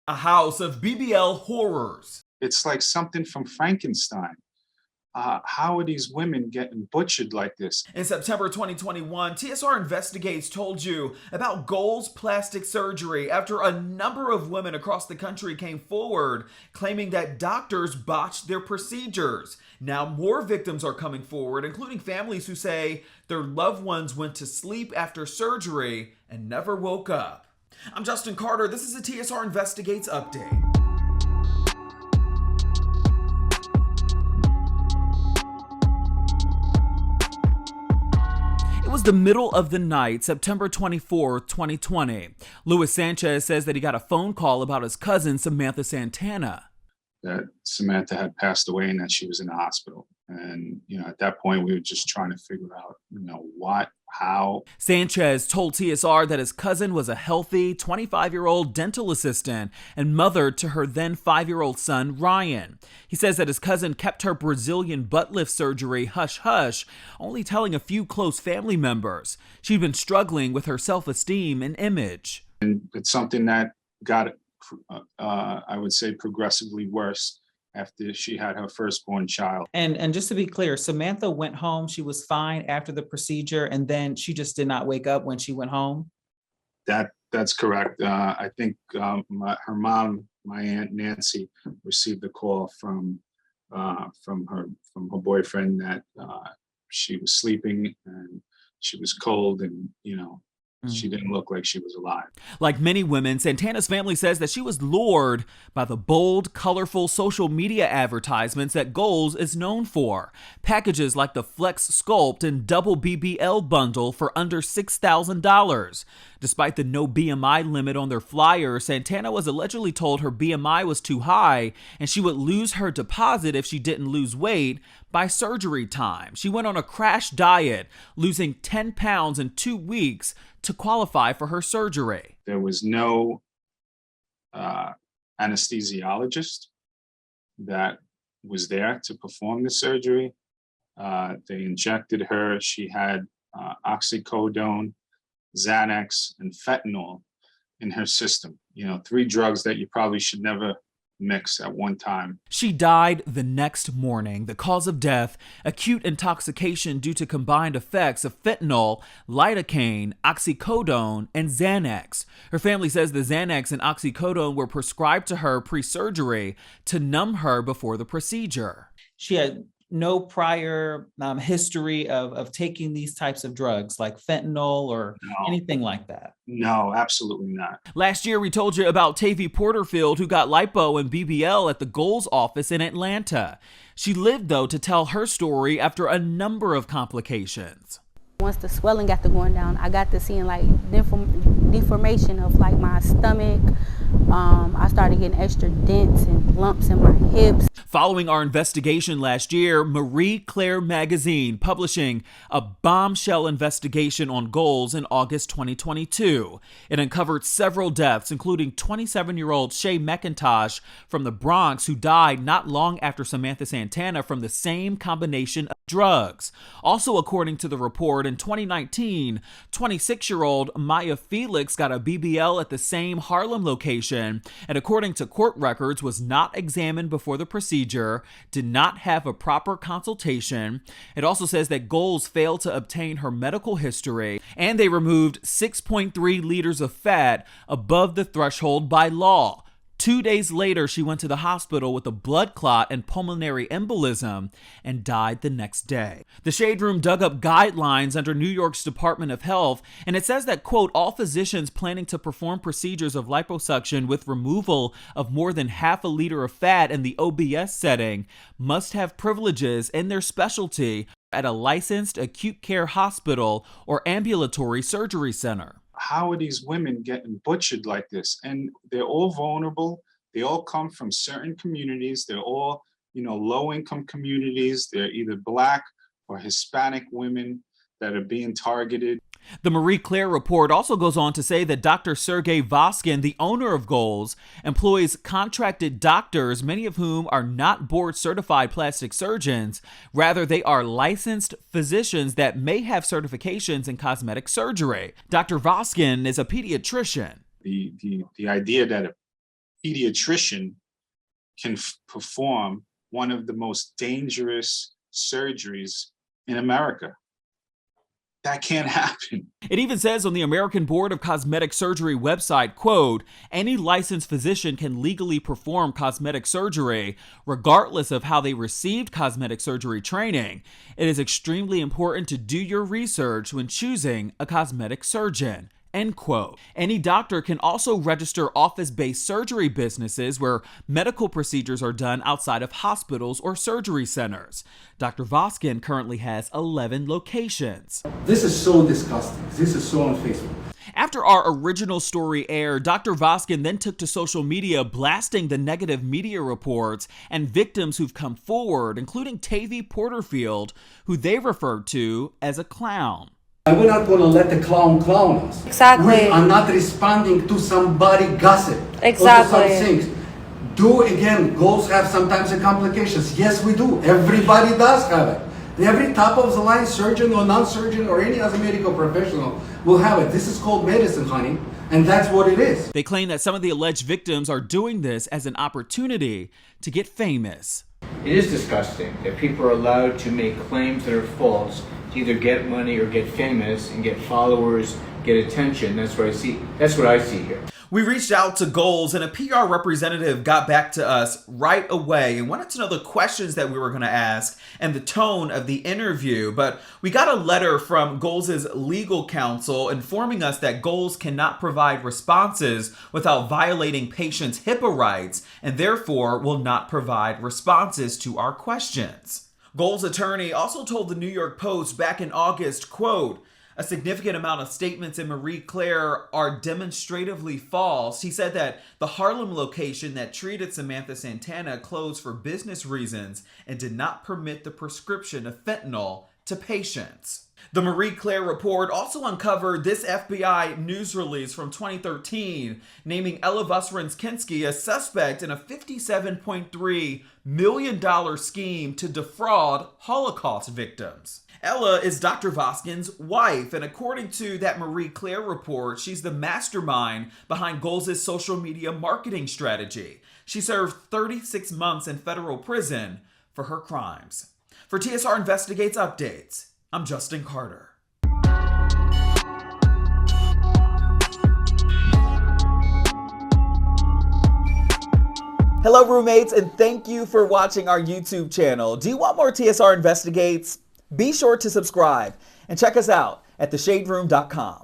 A house of BBL horrors. It's like something from Frankenstein. How are these women getting butchered like this? In September 2021, TSR Investigates told you about Goals plastic surgery after a number of women across the country came forward claiming that doctors botched their procedures. Now more victims are coming forward, including families who say their loved ones went to sleep after surgery and never woke up. I'm Justin Carter. This is a TSR Investigates update. It was the middle of the night, September 24, 2020. Luis Sanchez says that he got a phone call about his cousin, Samantha Santana. That Samantha had passed away and that she was in the hospital. And, at that point, we were just trying to figure out, what, how. Sanchez told TSR that his cousin was a healthy 25-year-old dental assistant and mother to her then 5-year-old son, Ryan. He says that his cousin kept her Brazilian butt lift surgery hush-hush, only telling a few close family members. She'd been struggling with her self-esteem and image. And it's something that got, I would say, progressively worse after she had her firstborn child. And just to be clear, Samantha went home. She was fine after the procedure, and then she just did not wake up when she went home. That's correct. I think her mom, my Aunt Nancy, received a call from her boyfriend that she was sleeping and she was cold and she didn't look like she was alive. Like many women, Santana's family says that she was lured by the bold, colorful social media advertisements that Goals is known for. Packages like the Flex Sculpt and Double BBL bundle for under $6,000. Despite the no BMI limit on their flyer, Santana was allegedly told her BMI was too high and she would lose her deposit if she didn't lose weight by surgery time. She went on a crash diet, losing 10 pounds in 2 weeks to qualify for her surgery. There was no anesthesiologist that was there to perform the surgery. They injected her. She had oxycodone, Xanax, and fentanyl in her system. 3 drugs that you probably should never mix at one time. She died the next morning. The cause of death, acute intoxication due to combined effects of fentanyl, lidocaine, oxycodone, and Xanax. Her family says the Xanax and oxycodone were prescribed to her pre-surgery to numb her before the procedure. She had no prior history of taking these types of drugs like fentanyl or anything like that. No, absolutely not. Last year, we told you about Tavy Porterfield, who got lipo and BBL at the Goals office in Atlanta. She lived, though, to tell her story after a number of complications. Once the swelling got to going down, I got to seeing like deformation of like my stomach. I started getting extra dents and lumps in my hips. Following our investigation last year, Marie Claire magazine publishing a bombshell investigation on Goals in August 2022. It uncovered several deaths, including 27-year-old Shay McIntosh from the Bronx, who died not long after Samantha Santana from the same combination of drugs. Also, according to the report, in 2019, 26-year-old Maya Felix got a BBL at the same Harlem location, and according to court records, was not examined before the procedure, did not have a proper consultation. It also says that Goals failed to obtain her medical history, and they removed 6.3 liters of fat above the threshold by law. 2 days later, she went to the hospital with a blood clot and pulmonary embolism and died the next day. The Shade Room dug up guidelines under New York's Department of Health, and it says that, quote, all physicians planning to perform procedures of liposuction with removal of more than half a liter of fat in the OBS setting must have privileges in their specialty at a licensed acute care hospital or ambulatory surgery center. How are these women getting butchered like this? And they're all vulnerable. They all come from certain communities. They're all, low-income communities. They're either Black or Hispanic women that are being targeted. The Marie Claire report also goes on to say that Dr. Sergey Voskin, the owner of Goals, employs contracted doctors, many of whom are not board-certified plastic surgeons. Rather, they are licensed physicians that may have certifications in cosmetic surgery. Dr. Voskin is a pediatrician. The idea that a pediatrician can perform one of the most dangerous surgeries in America. That can't happen. It even says on the American Board of Cosmetic Surgery website, quote, any licensed physician can legally perform cosmetic surgery, regardless of how they received cosmetic surgery training. It is extremely important to do your research when choosing a cosmetic surgeon. End quote. Any doctor can also register office-based surgery businesses where medical procedures are done outside of hospitals or surgery centers. Dr. Voskin currently has 11 locations. This is so disgusting. This is so unfaithful. After our original story aired, Dr. Voskin then took to social media blasting the negative media reports and victims who've come forward, including Tavy Porterfield, who they referred to as a clown. We're not going to let the clown us. Exactly. We are not responding to somebody gossip. Exactly. Or to some things. Again, goals have sometimes complications. Yes, we do. Everybody does have it. Every top of the line surgeon or non-surgeon or any other medical professional will have it. This is called medicine, honey. And that's what it is. They claim that some of the alleged victims are doing this as an opportunity to get famous. It is disgusting that people are allowed to make claims that are false to either get money or get famous and get followers, get attention. That's what I see here. We reached out to Goals, and a PR representative got back to us right away and wanted to know the questions that we were going to ask and the tone of the interview. But we got a letter from Goals' legal counsel informing us that Goals cannot provide responses without violating patients' HIPAA rights and therefore will not provide responses to our questions. Goals' attorney also told the New York Post back in August, quote, a significant amount of statements in Marie Claire are demonstratively false. He said that the Harlem location that treated Samantha Santana closed for business reasons and did not permit the prescription of fentanyl to patients. The Marie Claire report also uncovered this FBI news release from 2013 naming Ella Vosrins-Kinski a suspect in a $57.3 million scheme to defraud Holocaust victims. Ella is Dr. Voskin's wife, and according to that Marie Claire report, she's the mastermind behind Goals' social media marketing strategy. She served 36 months in federal prison for her crimes. For TSR Investigates Updates, I'm Justin Carter. Hello, roommates, and thank you for watching our YouTube channel. Do you want more TSR Investigates? Be sure to subscribe and check us out at theshaderoom.com.